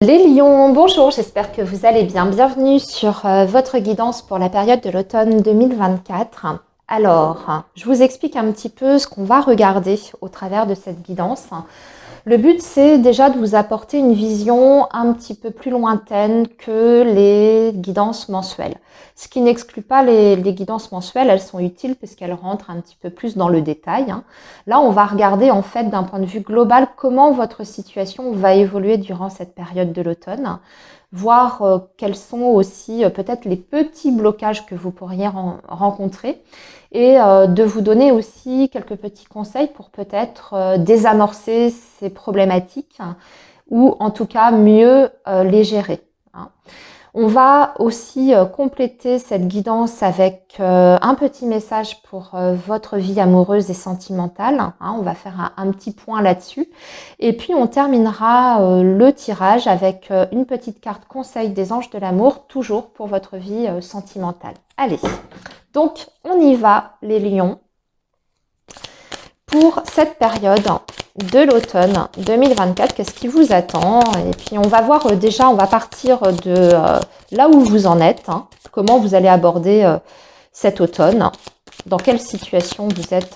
Les lions, bonjour, j'espère que vous allez bien. Bienvenue sur votre guidance pour la période de l'automne 2024. Alors, je vous explique un petit peu ce qu'on va regarder au travers de cette guidance. Le but, c'est déjà de vous apporter une vision un petit peu plus lointaine que les guidances mensuelles. Ce qui n'exclut pas les guidances mensuelles, elles sont utiles puisqu'elles rentrent un petit peu plus dans le détail. Là, on va regarder en fait d'un point de vue global comment votre situation va évoluer durant cette période de l'automne, voir quels sont aussi peut-être les petits blocages que vous pourriez rencontrer et de vous donner aussi quelques petits conseils pour peut-être désamorcer ces problématiques ou en tout cas mieux les gérer. On va aussi compléter cette guidance avec un petit message pour votre vie amoureuse et sentimentale. On va faire un petit point là-dessus. Et puis on terminera le tirage avec une petite carte conseil des anges de l'amour, toujours pour votre vie sentimentale. Allez, donc on y va les lions pour cette période de l'automne 2024. Qu'est-ce qui vous attend? Et puis on va voir déjà, on va partir de là où vous en êtes, comment vous allez aborder cet automne, dans quelle situation vous êtes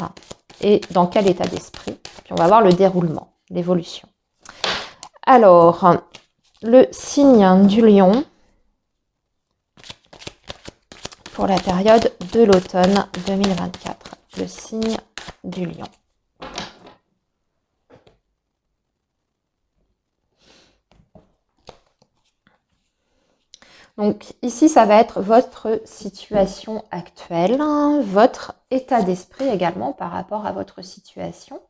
et dans quel état d'esprit. Puis on va voir le déroulement, l'évolution. Alors, le signe du lion pour la période de l'automne 2024. Le signe du lion. Donc ici, ça va être votre situation actuelle, votre état d'esprit également par rapport à votre situation,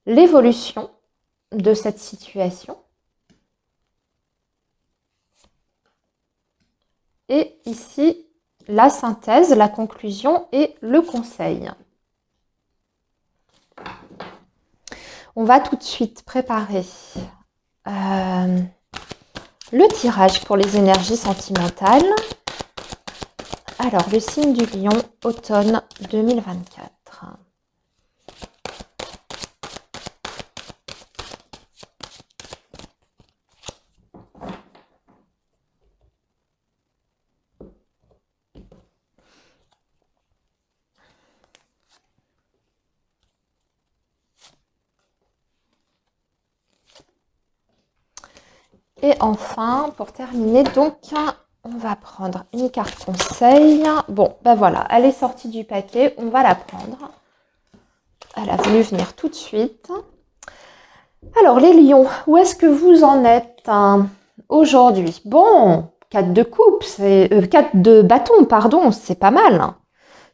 l'évolution de cette situation et ici, la synthèse, la conclusion et le conseil. On va tout de suite préparer le tirage pour les énergies sentimentales. Alors, le signe du lion, automne 2024. Et enfin, pour terminer, donc, on va prendre une carte conseil. Bon, ben voilà, elle est sortie du paquet, on va la prendre. Elle a voulu venir tout de suite. Alors, les lions, où est-ce que vous en êtes aujourd'hui? Bon, 4 de coupe, 4 de bâton, pardon, c'est pas mal.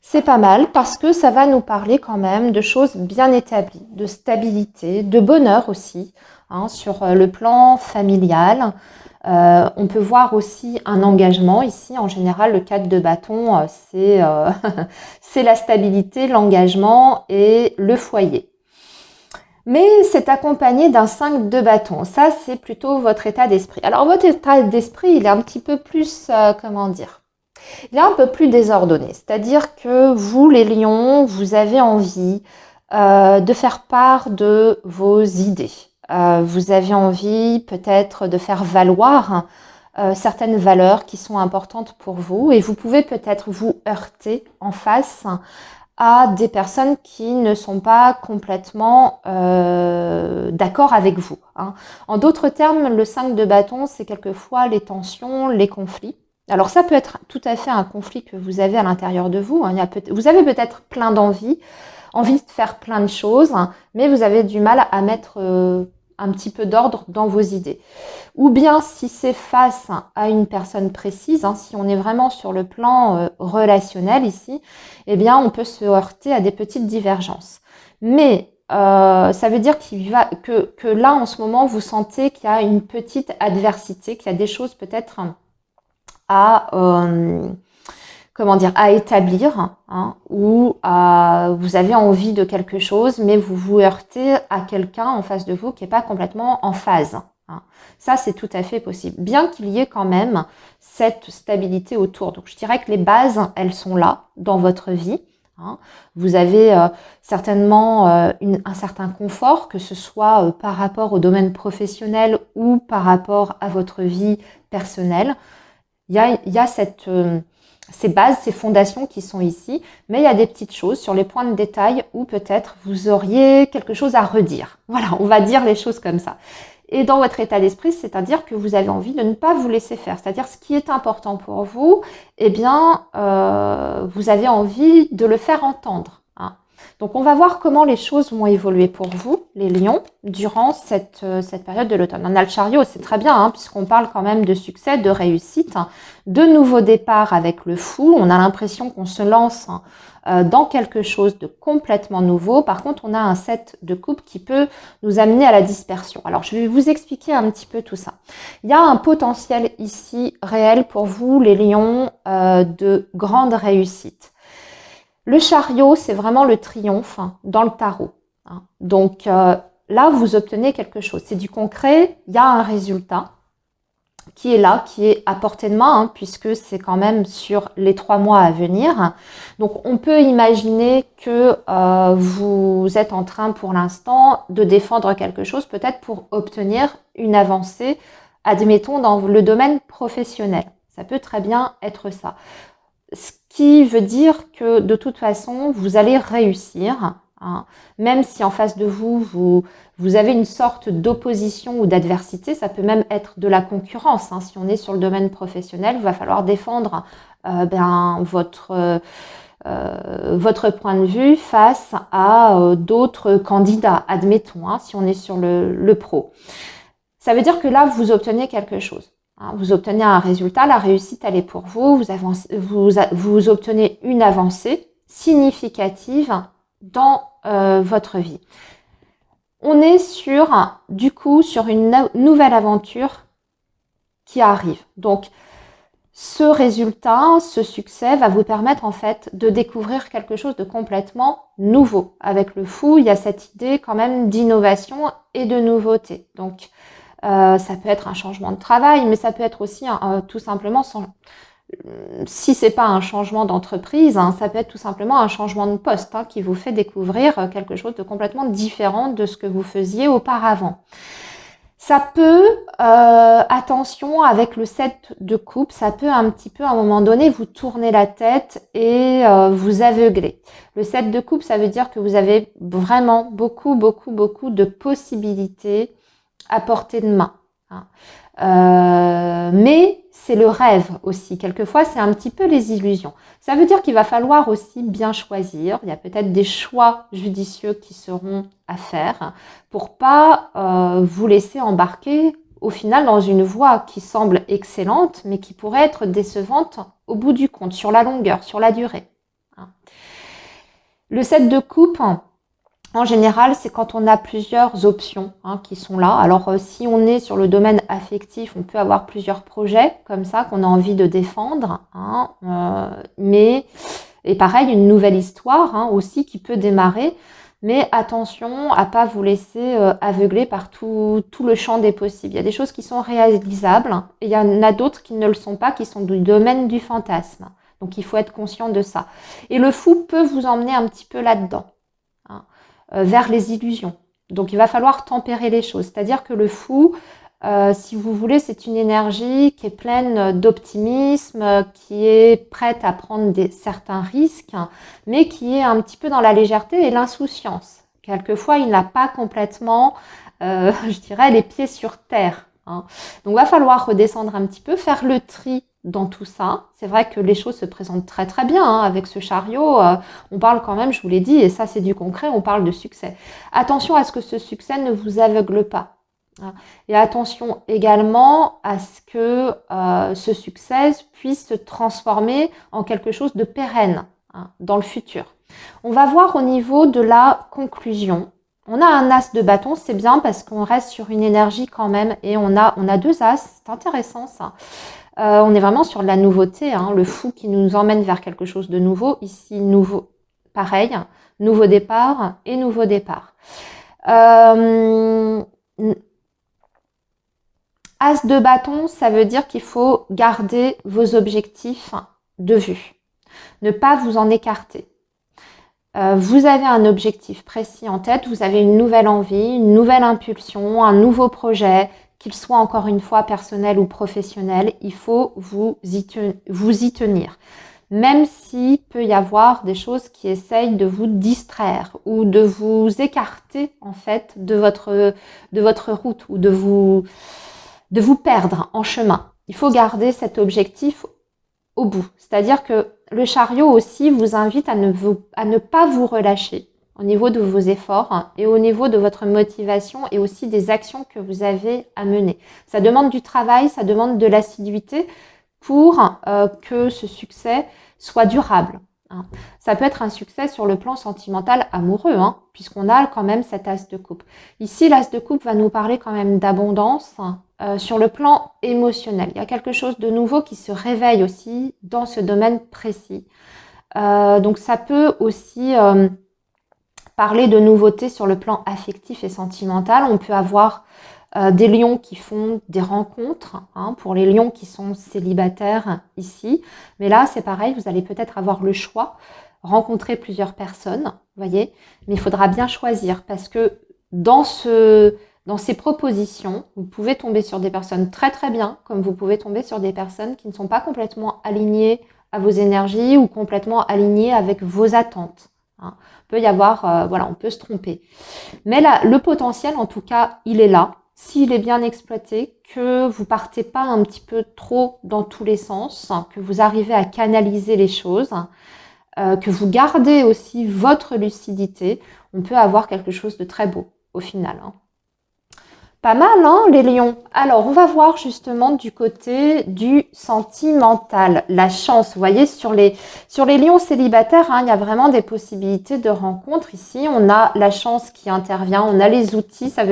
C'est pas mal parce que ça va nous parler quand même de choses bien établies, de stabilité, de bonheur aussi, sur le plan familial. On peut voir aussi un engagement ici. En général, le 4 de bâton, c'est la stabilité, l'engagement et le foyer. Mais c'est accompagné d'un 5 de bâton. Ça, c'est plutôt votre état d'esprit. Alors, votre état d'esprit, il est un petit peu plus, comment dire, il est un peu plus désordonné. C'est-à-dire que vous, les lions, vous avez envie de faire part de vos idées. Vous avez envie peut-être de faire valoir certaines valeurs qui sont importantes pour vous et vous pouvez peut-être vous heurter en face à des personnes qui ne sont pas complètement d'accord avec vous. En d'autres termes, le 5 de bâton, c'est quelquefois les tensions, les conflits. Alors ça peut être tout à fait un conflit que vous avez à l'intérieur de vous. Vous avez peut-être plein d'envie, envie de faire plein de choses, mais vous avez du mal à mettre un petit peu d'ordre dans vos idées. Ou bien si c'est face à une personne précise, si on est vraiment sur le plan relationnel ici, eh bien on peut se heurter à des petites divergences. Mais ça veut dire que là en ce moment vous sentez qu'il y a une petite adversité, qu'il y a des choses peut-être à établir, ou vous avez envie de quelque chose, mais vous vous heurtez à quelqu'un en face de vous qui n'est pas complètement en phase. Ça, c'est tout à fait possible, bien qu'il y ait quand même cette stabilité autour. Donc, je dirais que les bases, elles sont là dans votre vie. hein. Vous avez certainement un certain confort, que ce soit par rapport au domaine professionnel ou par rapport à votre vie personnelle. Il y a ces bases, ces fondations qui sont ici, mais il y a des petites choses sur les points de détail où peut-être vous auriez quelque chose à redire. Voilà, on va dire les choses comme ça. Et dans votre état d'esprit, c'est-à-dire que vous avez envie de ne pas vous laisser faire. C'est-à-dire ce qui est important pour vous, eh bien, vous avez envie de le faire entendre, hein. Donc, on va voir comment les choses vont évoluer pour vous, les lions, durant cette période de l'automne. On a le chariot, c'est très bien, hein, puisqu'on parle quand même de succès, de réussite, hein, de nouveaux départs avec le fou. On a l'impression qu'on se lance dans quelque chose de complètement nouveau. Par contre, on a un 7 de coupe qui peut nous amener à la dispersion. Alors, je vais vous expliquer un petit peu tout ça. Il y a un potentiel ici réel pour vous, les lions, de grande réussite. Le chariot, c'est vraiment le triomphe dans le tarot, hein. Donc là, vous obtenez quelque chose. C'est du concret, il y a un résultat qui est là, qui est à portée de main, hein, puisque c'est quand même sur les 3 mois à venir. Donc on peut imaginer que vous êtes en train pour l'instant de défendre quelque chose, peut-être pour obtenir une avancée, admettons, dans le domaine professionnel. Ça peut très bien être ça. Ce qui veut dire que de toute façon, vous allez réussir, hein, même si en face de vous, vous avez une sorte d'opposition ou d'adversité. Ça peut même être de la concurrence, hein. Si on est sur le domaine professionnel, il va falloir défendre votre point de vue face à d'autres candidats, admettons, hein, si on est sur le pro. Ça veut dire que là, vous obtenez quelque chose. Vous obtenez un résultat, la réussite, elle est pour vous, vous obtenez une avancée significative dans votre vie. On est du coup, sur une nouvelle aventure qui arrive. Donc, ce résultat, ce succès va vous permettre en fait de découvrir quelque chose de complètement nouveau. Avec le fou, il y a cette idée quand même d'innovation et de nouveauté. Donc, ça peut être un changement de travail, mais ça peut être aussi tout simplement, si c'est pas un changement d'entreprise, hein, ça peut être tout simplement un changement de poste, hein, qui vous fait découvrir quelque chose de complètement différent de ce que vous faisiez auparavant. Ça peut, attention avec le 7 de coupe, ça peut un petit peu à un moment donné vous tourner la tête et vous aveugler. Le 7 de coupe, ça veut dire que vous avez vraiment beaucoup de possibilités à portée de main, hein. Mais c'est le rêve aussi. Quelquefois, c'est un petit peu les illusions. Ça veut dire qu'il va falloir aussi bien choisir. Il y a peut-être des choix judicieux qui seront à faire pour pas vous laisser embarquer au final dans une voie qui semble excellente, mais qui pourrait être décevante au bout du compte, sur la longueur, sur la durée, hein. Le 7 de coupe, en général, c'est quand on a plusieurs options, hein, qui sont là. Alors, si on est sur le domaine affectif, on peut avoir plusieurs projets comme ça qu'on a envie de défendre, hein, et pareil, une nouvelle histoire, hein, aussi qui peut démarrer. Mais attention à pas vous laisser aveugler par tout le champ des possibles. Il y a des choses qui sont réalisables et il y en a d'autres qui ne le sont pas, qui sont du domaine du fantasme. Donc, il faut être conscient de ça. Et le fou peut vous emmener un petit peu là-dedans, hein, vers les illusions. Donc, il va falloir tempérer les choses. C'est-à-dire que le fou, si vous voulez, c'est une énergie qui est pleine d'optimisme, qui est prête à prendre certains risques, mais qui est un petit peu dans la légèreté et l'insouciance. Quelquefois, il n'a pas complètement, je dirais, les pieds sur terre, hein. Donc, il va falloir redescendre un petit peu, faire le tri dans tout ça. C'est vrai que les choses se présentent très très bien, hein, avec ce chariot. On parle quand même, je vous l'ai dit, et ça c'est du concret, on parle de succès. Attention à ce que ce succès ne vous aveugle pas, hein. Et attention également à ce que ce succès puisse se transformer en quelque chose de pérenne, hein, dans le futur. On va voir au niveau de la conclusion. On a un as de bâton, c'est bien parce qu'on reste sur une énergie quand même, et on a 2 as, c'est intéressant ça. On est vraiment sur de la nouveauté, hein, le fou qui nous emmène vers quelque chose de nouveau. Ici, nouveau, pareil, nouveau départ et nouveau départ. As de bâton, ça veut dire qu'il faut garder vos objectifs de vue, ne pas vous en écarter. Vous avez un objectif précis en tête, vous avez une nouvelle envie, une nouvelle impulsion, un nouveau projet, qu'il soit encore une fois personnel ou professionnel, il faut vous y tenir. Même s'il peut y avoir des choses qui essayent de vous distraire ou de vous écarter en fait de votre route ou de vous perdre en chemin. Il faut garder cet objectif au bout. C'est-à-dire que le chariot aussi vous invite à ne pas vous relâcher au niveau de vos efforts et au niveau de votre motivation et aussi des actions que vous avez à mener. Ça demande du travail, ça demande de l'assiduité pour que ce succès soit durable. Ça peut être un succès sur le plan sentimental amoureux, puisqu'on a quand même cet as de coupe. Ici, l'as de coupe va nous parler quand même d'abondance sur le plan émotionnel. Il y a quelque chose de nouveau qui se réveille aussi dans ce domaine précis. Donc ça peut aussi parler de nouveautés sur le plan affectif et sentimental. On peut avoir des lions qui font des rencontres, pour les lions qui sont célibataires ici. Mais là, c'est pareil, vous allez peut-être avoir le choix, rencontrer plusieurs personnes, voyez. Mais il faudra bien choisir parce que dans ces propositions, vous pouvez tomber sur des personnes très très bien, comme vous pouvez tomber sur des personnes qui ne sont pas complètement alignées à vos énergies ou complètement alignées avec vos attentes. Il peut y avoir, on peut se tromper. Mais là, le potentiel, en tout cas, il est là. S'il est bien exploité, que vous partez pas un petit peu trop dans tous les sens, que vous arrivez à canaliser les choses, que vous gardez aussi votre lucidité, on peut avoir quelque chose de très beau au final. Pas mal, les lions. Alors, on va voir justement du côté du sentimental, la chance. Vous voyez, sur les lions célibataires, il y a vraiment des possibilités de rencontres. Ici, on a la chance qui intervient, on a les outils. Ça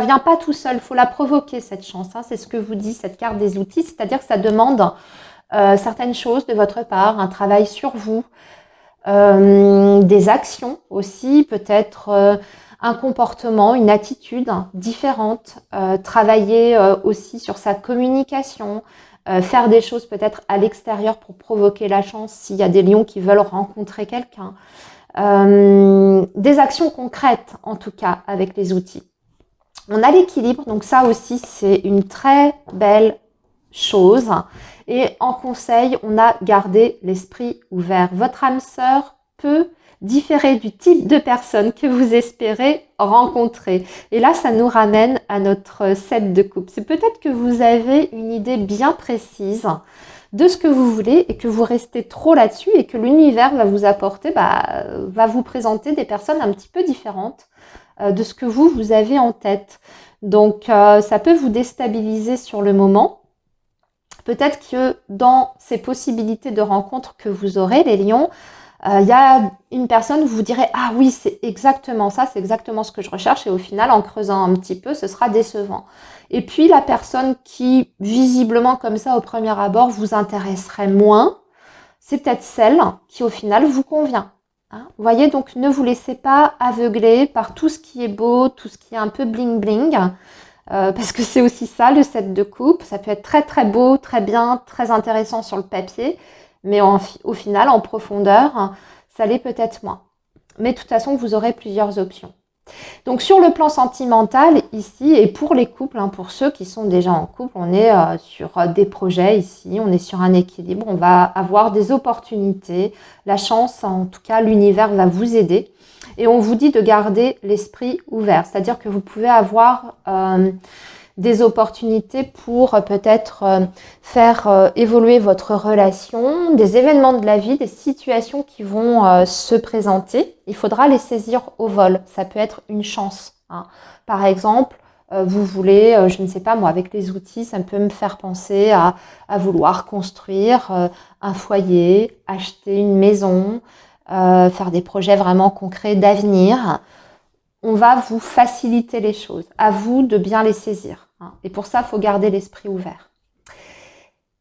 vient pas tout seul, il faut la provoquer, cette chance. C'est ce que vous dit cette carte des outils, c'est-à-dire que ça demande certaines choses de votre part, un travail sur vous, des actions aussi, peut-être un comportement, une attitude différente, travailler aussi sur sa communication, faire des choses peut-être à l'extérieur pour provoquer la chance s'il y a des lions qui veulent rencontrer quelqu'un. Des actions concrètes en tout cas avec les outils. On a l'équilibre, donc ça aussi c'est une très belle chose. Et en conseil, on a gardé l'esprit ouvert. Votre âme sœur peut différer du type de personne que vous espérez rencontrer. Et là, ça nous ramène à notre 7 de coupe. C'est peut-être que vous avez une idée bien précise de ce que vous voulez et que vous restez trop là-dessus et que l'univers va vous apporter, va vous présenter des personnes un petit peu différentes de ce que vous avez en tête. Donc, ça peut vous déstabiliser sur le moment. Peut-être que dans ces possibilités de rencontres que vous aurez, les lions, il y a une personne où vous direz « Ah oui, c'est exactement ça, c'est exactement ce que je recherche » et au final, en creusant un petit peu, ce sera décevant. Et puis, la personne qui, visiblement comme ça, au premier abord, vous intéresserait moins, c'est peut-être celle qui, au final, vous convient. Vous voyez, donc ne vous laissez pas aveugler par tout ce qui est beau, tout ce qui est un peu bling-bling, parce que c'est aussi ça, le 7 de coupe. Ça peut être très très beau, très bien, très intéressant sur le papier, mais au final, en profondeur, ça l'est peut-être moins. Mais de toute façon, vous aurez plusieurs options. Donc sur le plan sentimental ici, et pour les couples, pour ceux qui sont déjà en couple, on est sur des projets ici, on est sur un équilibre, on va avoir des opportunités, la chance, en tout cas l'univers va vous aider. Et on vous dit de garder l'esprit ouvert, c'est-à-dire que vous pouvez avoir des opportunités pour peut-être faire évoluer votre relation, des événements de la vie, des situations qui vont se présenter. Il faudra les saisir au vol. Ça peut être une chance. Par exemple, vous voulez, je ne sais pas moi, avec les outils, ça peut me faire penser à vouloir construire un foyer, acheter une maison, faire des projets vraiment concrets d'avenir. On va vous faciliter les choses. À vous de bien les saisir. Et pour ça, il faut garder l'esprit ouvert.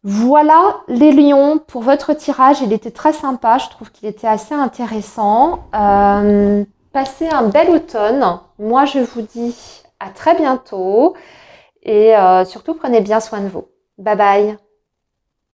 Voilà les lions pour votre tirage. Il était très sympa. Je trouve qu'il était assez intéressant. Passez un bel automne. Moi, je vous dis à très bientôt. Et surtout, prenez bien soin de vous. Bye bye.